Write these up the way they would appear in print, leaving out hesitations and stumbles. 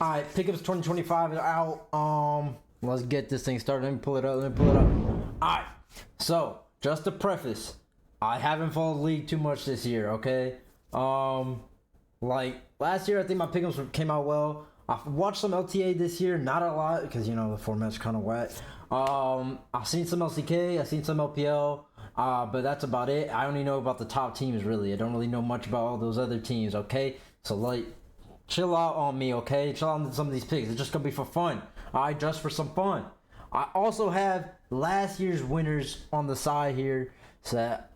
Alright, Pickems 2025 is out. Let's get this thing started. Let me pull it up. Alright, so just to preface, I haven't followed the league too much this year, okay? Like last year, I think my Pickems came out well. I've watched some LTA this year, not a lot because you know the format's kind of wet. I've seen some LCK, I've seen some LPL, but that's about it. I only know about the top teams really. I don't really know much about all those other teams, okay? So like, chill out on me, okay? Chill out on some of these picks. It's just gonna be for fun. Alright, just for some fun. I also have last year's winners on the side here, so that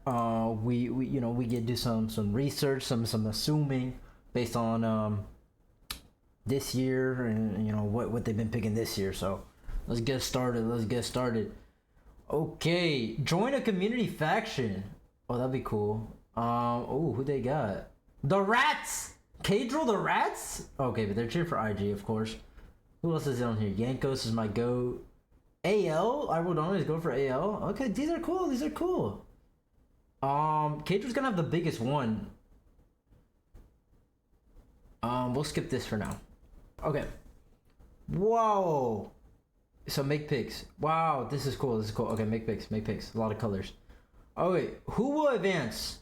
we get do some research, some assuming based on this year and you know what they've been picking this year. So let's get started. Okay, join a community faction. Oh, that'd be cool. Oh, who they got? The Rats. Cadril the Rats. Okay, but they're cheering for IG, of course. Who else is on here? Yankos is my goat. AL. I would always go for AL. Okay, these are cool. Cadril's gonna have the biggest one. We'll skip this for now. Okay. Whoa. So make picks. Wow, this is cool. Okay, make picks. A lot of colors. Oh wait, who will advance?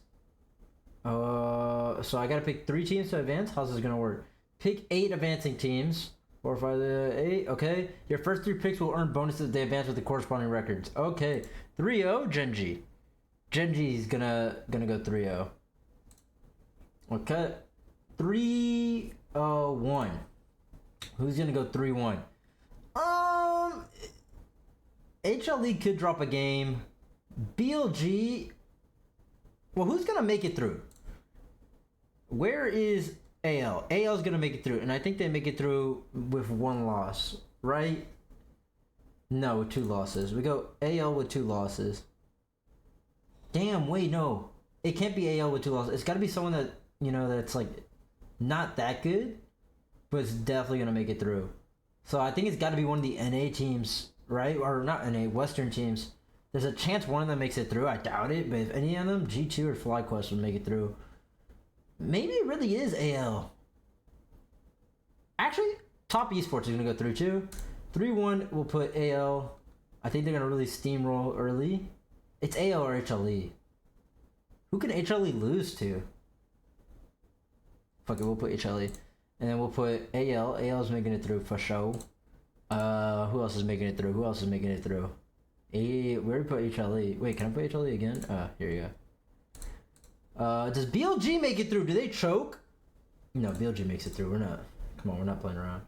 So I gotta pick 3 teams to advance. How's this gonna work? Pick 8 advancing teams. 4, 5, 8. Okay. Your first 3 picks will earn bonuses if they advance with the corresponding records. Okay. 3-0 Genji. Genji's gonna go 3-0. Okay. 3-1. Who's gonna go 3-1? HLE could drop a game. BLG. Well, who's gonna make it through? Where is AL? AL's gonna make it through, and I think they make it through with 1 loss, right? No, with 2 losses. We go AL with 2 losses. Damn, wait, no. It can't be AL with 2 losses. It's gotta be someone that, you know, that's like not that good, but it's definitely gonna make it through. So I think it's gotta be one of the NA teams, right? Or not NA, Western teams. There's a chance one of them makes it through. I doubt it, but if any of them, G2 or FlyQuest would make it through. Maybe it really is AL. Actually, Top Esports is gonna go through too. 3-1 will put AL. I think they're gonna really steamroll early. It's AL or HLE. Who can HLE lose to? Fuck it, we'll put HLE. And then we'll put AL. AL's making it through for sure. Who else is making it through? Where do we put HLE? Wait, can I put HLE again? Here you go. Does BLG make it through? Do they choke? No, BLG makes it through. We're not playing around.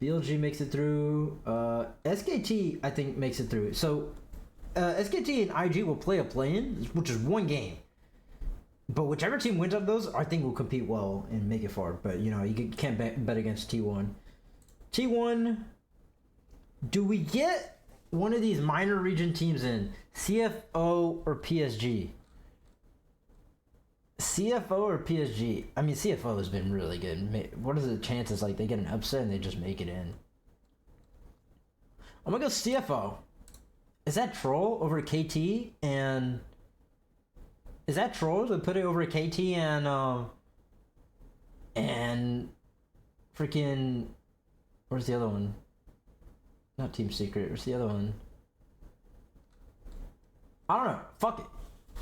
BLG makes it through. SKT, I think, makes it through. So, SKT and IG will play a play-in, which is 1 game. But whichever team wins of those, I think will compete well and make it far. But, you know, you can't bet against T1. T1, do we get one of these minor region teams in? CFO or PSG? CFO or PSG? I mean, CFO has been really good. What are the chances like they get an upset and they just make it in? I'm gonna go CFO. Is that troll over KT and... Is that troll to put it over KT and freaking... Where's the other one? Not Team Secret. Where's the other one? I don't know. Fuck it.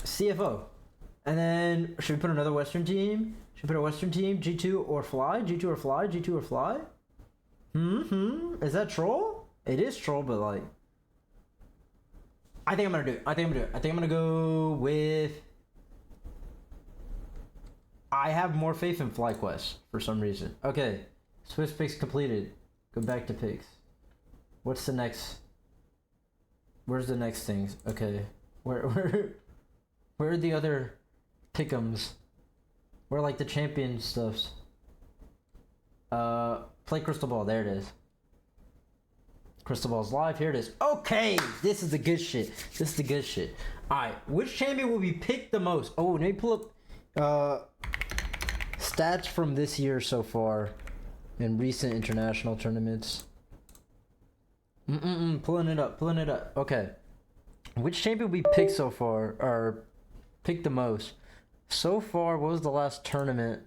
CFO. And then, should we put another Western team? G2 or Fly? Is that troll? It is troll, but like... I think I'm gonna do it. I think I'm gonna go with... I have more faith in FlyQuest for some reason. Okay. Swiss picks completed. Go back to picks. What's the next? Where's the next things? Okay. Where are the other Pickems? Where like the champion stuffs? Play Crystal Ball. There it is. Crystal Ball's live. Here it is. Okay, this is the good shit. Alright, which champion will be picked the most? Oh, let me pull up stats from this year so far in recent international tournaments. Pulling it up. Okay. Which champion we picked so far, or picked the most? So far, what was the last tournament?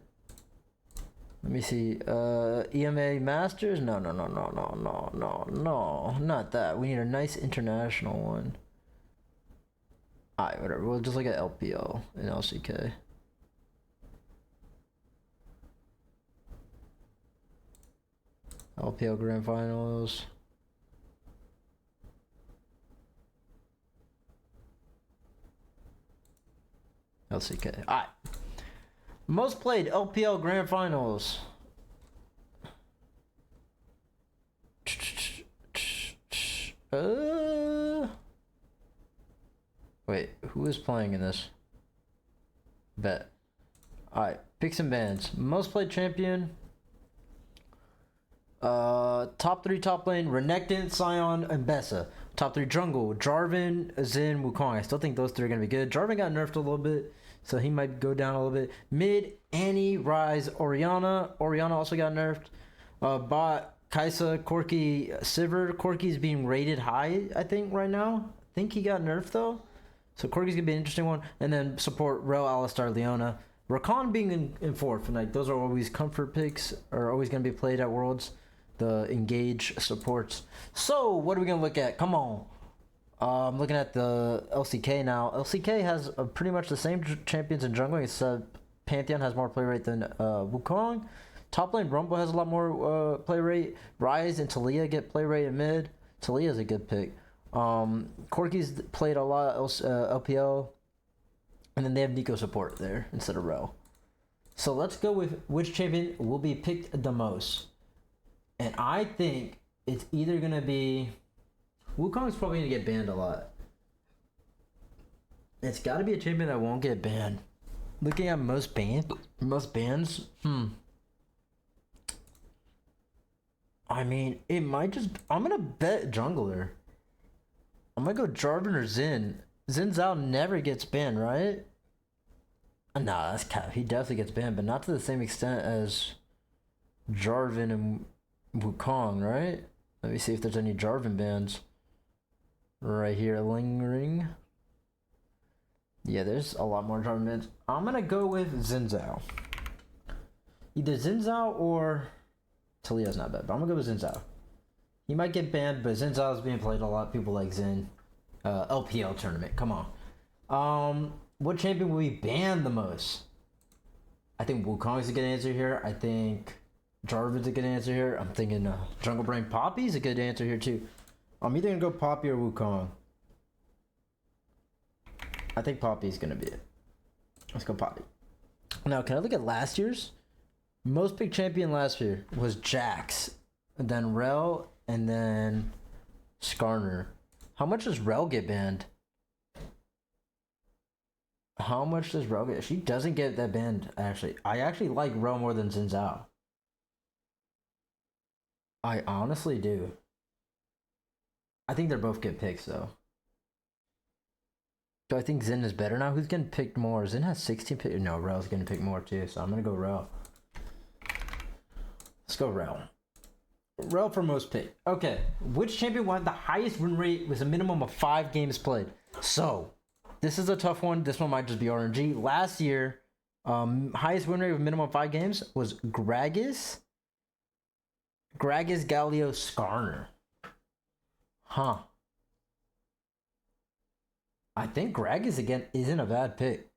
Let me see. EMA Masters? No, no, no, no, no, no, no, no. Not that. We need a nice international one. Alright, whatever. We'll just look at LPL and LCK. LPL Grand Finals. LCK. Alright. Most played LPL Grand Finals. Wait, who is playing in this? Bet. Alright, picks and bans. Most played champion. Top 3 top lane, Renekton, Sion, and Bessa. Top 3 jungle, Jarvan, Xin, Wukong. I still think those 3 are gonna be good. Jarvan got nerfed a little bit, so he might go down a little bit. Mid, Annie, Ryze, Orianna. Orianna also got nerfed. Bot, Kaisa, Corki, Sivir. Corki's being rated high, I think, right now. I think he got nerfed though. So Corki's gonna be an interesting one. And then support Rel, Alistar, Leona. Rakan being in fourth, and like those are always comfort picks, are always gonna be played at Worlds. The engage supports. So what are we gonna look at? Come on. I'm looking at the LCK now. LCK has pretty much the same champions in jungling, except Pantheon has more play rate than Wukong. Top lane Rumble has a lot more play rate. Ryze and Talia get play rate in mid. Talia is a good pick. Corki's played a lot LPL, and then they have Nico support there instead of Rel. So let's go with which champion will be picked the most. And I think it's either going to be... Wukong's probably going to get banned a lot. It's got to be a champion that won't get banned. Looking at most bans, I mean, it might just... I'm going to bet jungler. I'm going to go Jarvan or Xin. Xin Zhao never gets banned, right? Nah, that's cap. He definitely gets banned, but not to the same extent as Jarvan and Wukong, right? Let me see if there's any Jarvan bans right here lingering. Yeah, there's a lot more Jarvan bans. I'm gonna go with Xin Zhao. Either Xin Zhao or Talia's not bad, but I'm gonna go with Xin Zhao. He might get banned, but Xin Zhao is being played a lot. People like Xin. LPL tournament, come on. What champion will be banned the most? I think Wukong's a good answer here. I think Jarvan's a good answer here. I'm thinking Jungle Brain Poppy's a good answer here too. I'm either gonna go Poppy or Wukong. I think Poppy's gonna be it. Let's go Poppy. Now, can I look at last year's? Most picked champion last year was Jax, and then Rel, and then Skarner. How much does Rel get banned? How much does Rel get? She doesn't get that banned, actually. I actually like Rel more than Xin Zhao. I honestly do. I think they're both good picks, though. Do I think Xin is better now? Who's getting picked more? Xin has 16 picks. No, Rel's getting picked more, too. So I'm going to go Rel. Let's go Rel. Rel for most pick. Okay. Which champion will have the highest win rate with a minimum of 5 games played? So, this is a tough one. This one might just be RNG. Last year, highest win rate with minimum of 5 games was Gragas, Galio, Skarner. Huh. I think Gragas again isn't a bad pick.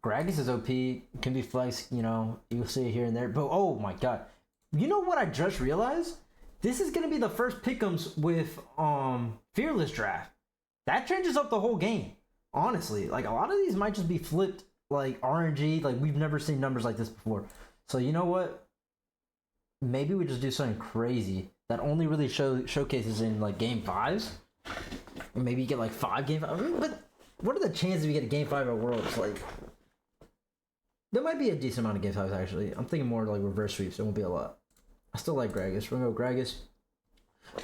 Gragas is OP, can be flexed, you know, you'll see it here and there. But oh my god. You know what I just realized? This is gonna be the first Pickems with Fearless Draft. That changes up the whole game. Honestly. Like a lot of these might just be flipped like RNG. Like we've never seen numbers like this before. So you know what? Maybe we just do something crazy that only really showcases in like game 5s. Or maybe you get like 5 game 5. I mean, but what are the chances we get a game 5 at Worlds? Like, there might be a decent amount of game 5s actually. I'm thinking more like reverse sweeps. There won't be a lot. I still like Gragas. We're gonna go Gragas.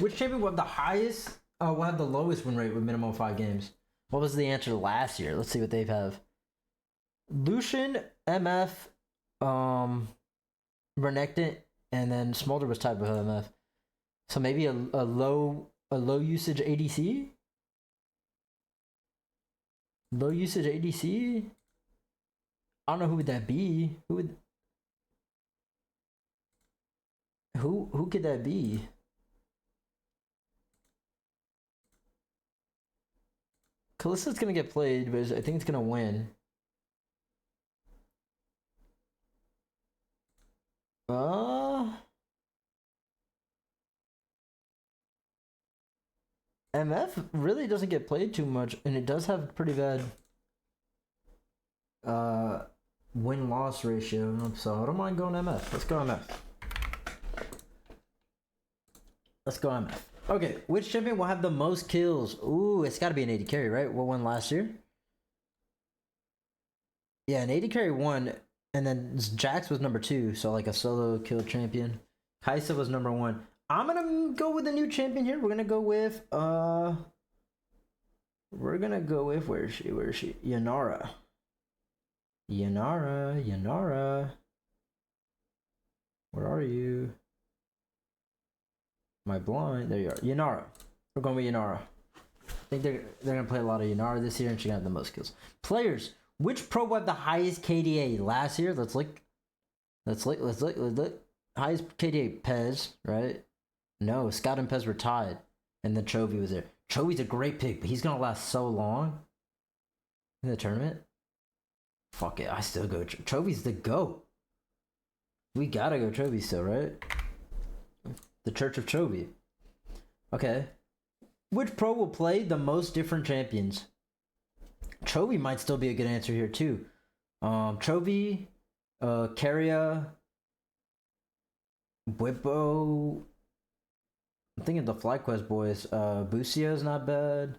Which champion will have the highest? Will have the lowest win rate with minimum 5 games? What was the answer last year? Let's see what they have. Lucian, MF, Renekton, and then Smolder was tied with MF. So maybe a low usage ADC? Low usage ADC? I don't know who would that be. Who would... Who could that be? Kalissa's gonna get played, but I think it's gonna win. MF really doesn't get played too much, and it does have pretty bad win-loss ratio, so I don't mind going MF. Let's go MF. Let's go MF. Okay, which champion will have the most kills? Ooh, it's got to be an 80 carry, right? What won last year? Yeah, an 80 carry won, and then Jax was number 2, so like a solo kill champion. Kaisa was number 1. I'm gonna go with a new champion here. We're gonna go with where is she? Yanara. Where are you? Am I blind? There you are. Yanara. We're going with Yanara. I think they're gonna play a lot of Yanara this year, and she got the most kills. Players. Which pro had the highest KDA last year? Let's look. Highest KDA, Pez, right? No, Scott and Pez were tied, and then Chovy was there. Chovy's a great pick, but he's gonna last so long in the tournament. Fuck it, I still go. Chovy's the GOAT. We gotta go Chovy still, right? The Church of Chovy. Okay. Which pro will play the most different champions? Chovy might still be a good answer here too. Chovy, Keria, Whippo. I'm thinking the FlyQuest boys. Busio is not bad.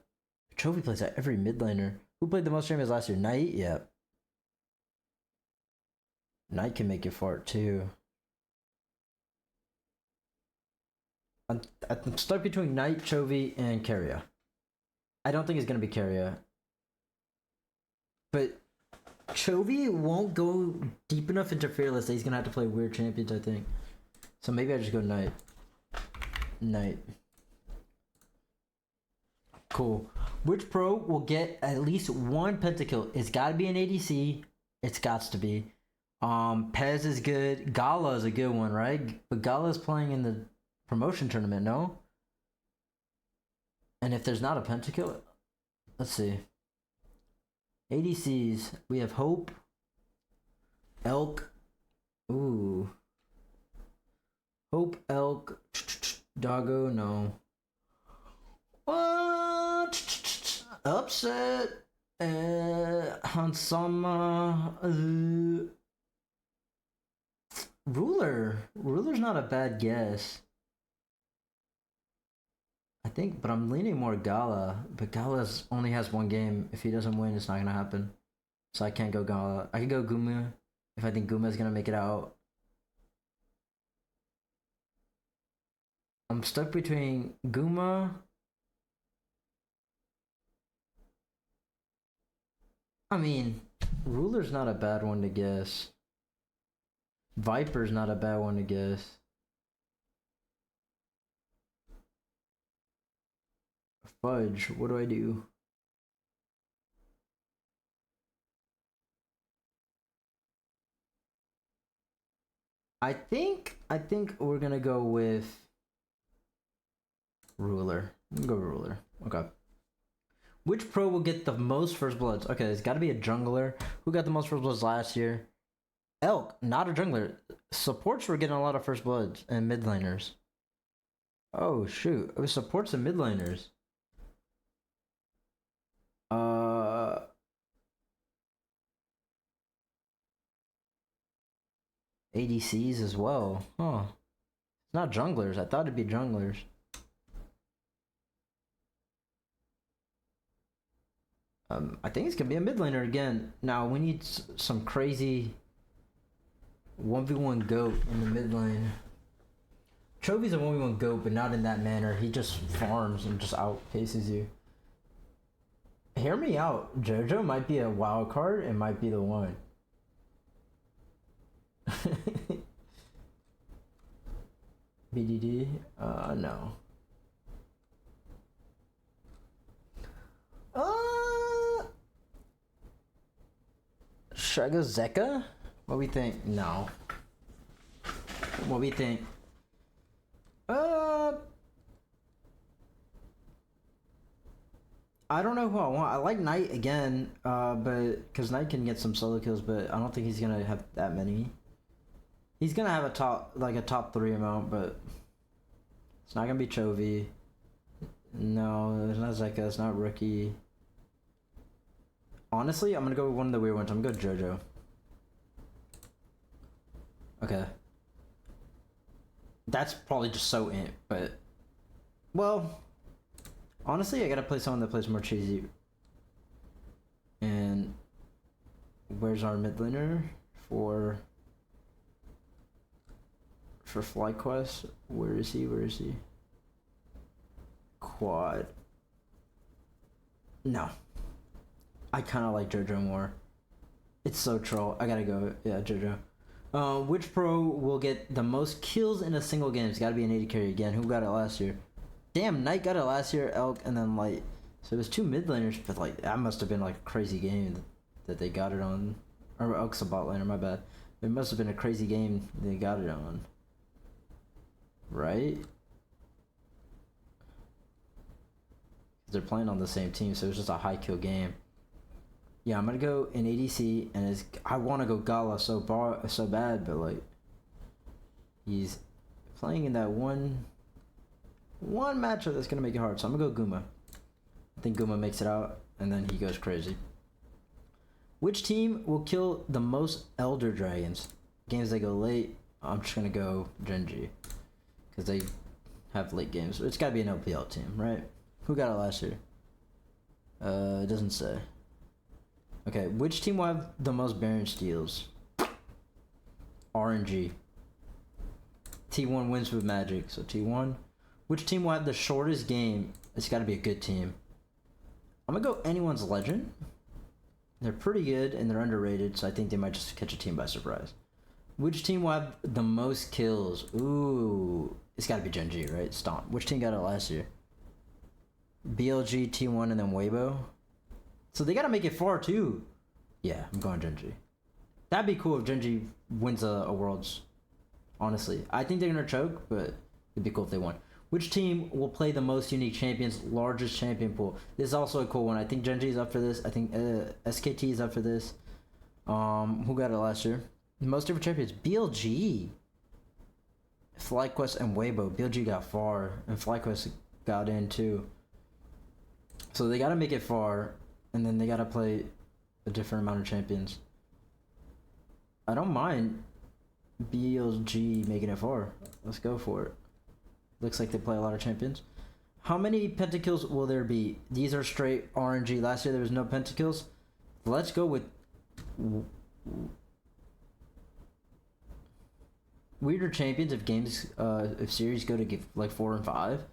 Chovy plays at every mid laner. Who played the most champions last year? Knight? Yeah. Knight can make you fart too. I'm stuck between Knight, Chovy, and Keria. I don't think it's going to be Keria. But Chovy won't go deep enough into Fearless that he's going to have to play weird champions, I think. So maybe I just go Knight. Cool. Which pro will get at least one pentakill? It's got to be an ADC. It's got to be. Pez is good. Gala is a good one, right? But Gala's playing in the promotion tournament, no? And if there's not a pentakill, let's see. ADCs, we have Hope, Elk. Ooh. Hope, Elk, Doggo, no. What? Upset. Hansama. Ruler's not a bad guess. I think, but I'm leaning more Gala. But Gala only has one game. If he doesn't win, it's not gonna happen. So I can't go Gala. I can go Guma if I think Guma's gonna make it out. I'm stuck between Guma. I mean, Ruler's not a bad one to guess. Viper's not a bad one to guess. Fudge, what do I do? I think we're gonna go with Ruler. I'm gonna go Ruler. Okay. Which pro will get the most first bloods? Okay, it's gotta be a jungler. Who got the most first bloods last year? Elk, not a jungler. Supports were getting a lot of first bloods and mid laners. Oh shoot. It was supports and mid laners. ADCs as well. Huh. It's not junglers. I thought it'd be junglers. I think it's gonna be a mid laner again. Now we need some crazy 1v1 goat in the mid lane. Chovy's a 1v1 goat, but not in that manner. He just farms and just outpaces you. Hear me out. Jojo might be a wild card and might be the one. BDD? No. Should I go Zeka? What we think? No. What we think? Uh, I don't know who I want. I like Knight again, but because Knight can get some solo kills, but I don't think he's gonna have that many. He's gonna have a top 3 amount, but it's not gonna be Chovy. No, it's not Zeka. It's not Rookie. Honestly, I'm gonna go with one of the weird ones. I'm gonna go JoJo. Okay. That's probably just so int, but well, honestly, I gotta play someone that plays more cheesy. And where's our mid laner for FlyQuest? Where is he? Where is he? Quad. No. I kind of like JoJo more. It's so troll. I gotta go. Yeah, JoJo. Which pro will get the most kills in a single game? It's gotta be an 80 carry again. Who got it last year? Damn, Knight got it last year, Elk, and then Light. So it was 2 mid laners, but like that must have been like a crazy game that they got it on. Or Elk's a bot laner, my bad. It must have been a crazy game they got it on. Right? They're playing on the same team, so it's just a high kill game. Yeah, I'm gonna go in ADC, and I want to go Gala so bad, but like he's playing in that one matchup that's gonna make it hard. So I'm gonna go Guma. I think Guma makes it out, and then he goes crazy. Which team will kill the most Elder Dragons? Games that go late. I'm just gonna go Genji, because they have late games. It's gotta be an LPL team, right? Who got it last year? It doesn't say. Okay, which team will have the most Baron steals? RNG. T1 wins with Magic, so T1. Which team will have the shortest game? It's got to be a good team. I'm gonna go anyone's Legend. They're pretty good and they're underrated, so I think they might just catch a team by surprise. Which team will have the most kills? Ooh, it's got to be Genji, right? Stomp. Which team got it last year? BLG, T1, and then Weibo. So they gotta make it far too. Yeah, I'm going Genji. That'd be cool if Genji wins a Worlds. Honestly, I think they're gonna choke, but it'd be cool if they won. Which team will play the most unique champions, largest champion pool? This is also a cool one. I think Genji is up for this. I think SKT is up for this. Who got it last year? Most different champions. BLG, FlyQuest, and Weibo. BLG got far, and FlyQuest got in too. So they gotta make it far. And then they gotta play a different amount of champions. I don't mind BLG making it far. Let's go for it. Looks like they play a lot of champions. How many pentakills will there be? These are straight RNG. Last year there was no pentakills. Let's go with weirder champions if series go to give like 4 and 5.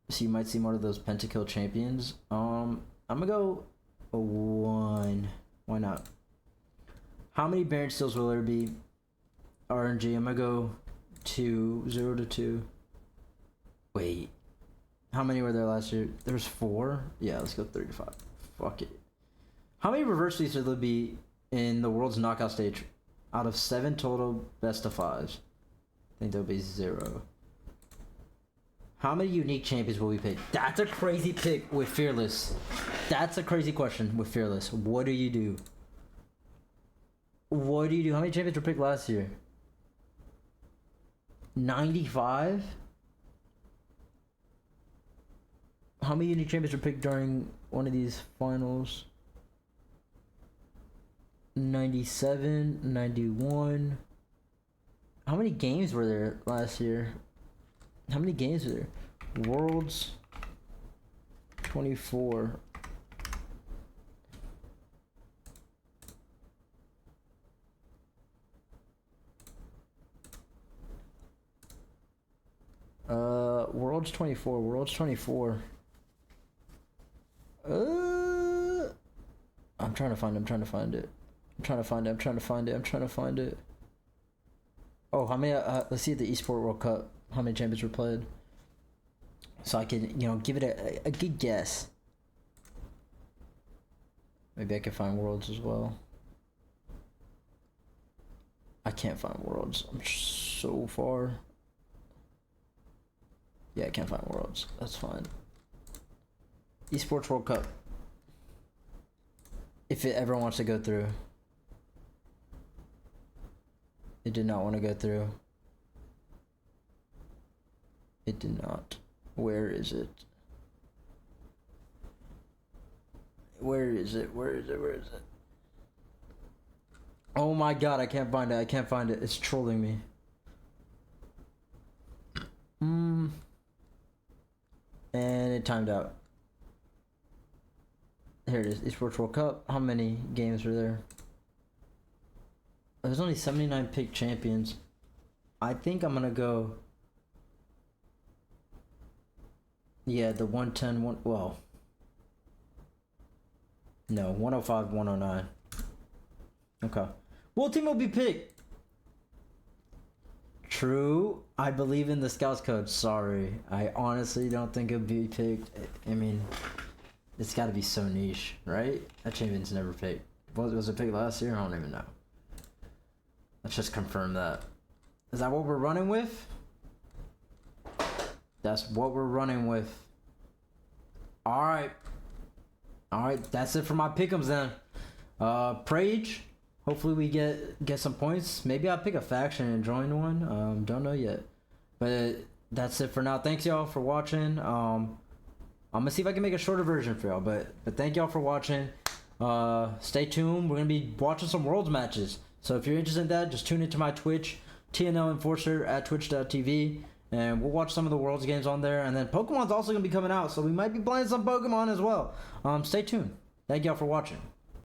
So you might see more of those pentakill champions. I'm gonna go a 1. Why not? How many Baron steals will there be? RNG. I'm gonna go 2. 0 to 2. Wait. How many were there last year? There's 4. Yeah, let's go 3 to 5. Fuck it. How many reverse sweeps will there be in the World's knockout stage? Out of 7 total best of 5s, I think there'll be 0. How many unique champions will we pick? That's a crazy pick with Fearless. That's a crazy question with Fearless. What do you do? What do you do? How many champions were picked last year? 95? How many unique champions were picked during one of these finals? 97, 91. How many games were there last year? How many games were there? Worlds 24. Worlds 24. Worlds 24. I'm trying to find it. I'm trying to find it. I'm trying to find it. I'm trying to find it. I'm trying to find it. Oh, how many? Let's see the Esport World Cup. How many champions were played? So I can, give it a good guess. Maybe I can find Worlds as well. I can't find Worlds. I'm so far. Yeah, I can't find Worlds. That's fine. Esports World Cup. If it ever wants to go through. It did not want to go through. It did not. Where is it? Where is it? Where is it? Where is it? Oh my god, I can't find it. I can't find it. It's trolling me. And it timed out. Here it is. Esports World Cup. How many games were there? There's only 79 pick champions. I think I'm gonna go. Yeah, the 110 well. No, 105, 109. Okay. What team will be picked? True. I believe in the Scouts code. Sorry. I honestly don't think it'll be picked. I mean, it's got to be so niche, right? That champion's never picked. Was it picked last year? I don't even know. Let's just confirm that. Is that what we're running with? That's what we're running with. Alright. Alright, that's it for my Pickems then. Prage. Hopefully we get some points. Maybe I'll pick a faction and join one. Don't know yet. But that's it for now. Thanks y'all for watching. I'm gonna see if I can make a shorter version for y'all. But thank y'all for watching. Stay tuned. We're gonna be watching some Worlds matches. So if you're interested in that, just tune into my Twitch, TNL Enforcer at twitch.tv. And we'll watch some of the Worlds games on there. And then Pokemon's also gonna be coming out. So we might be playing some Pokemon as well. Stay tuned. Thank y'all for watching.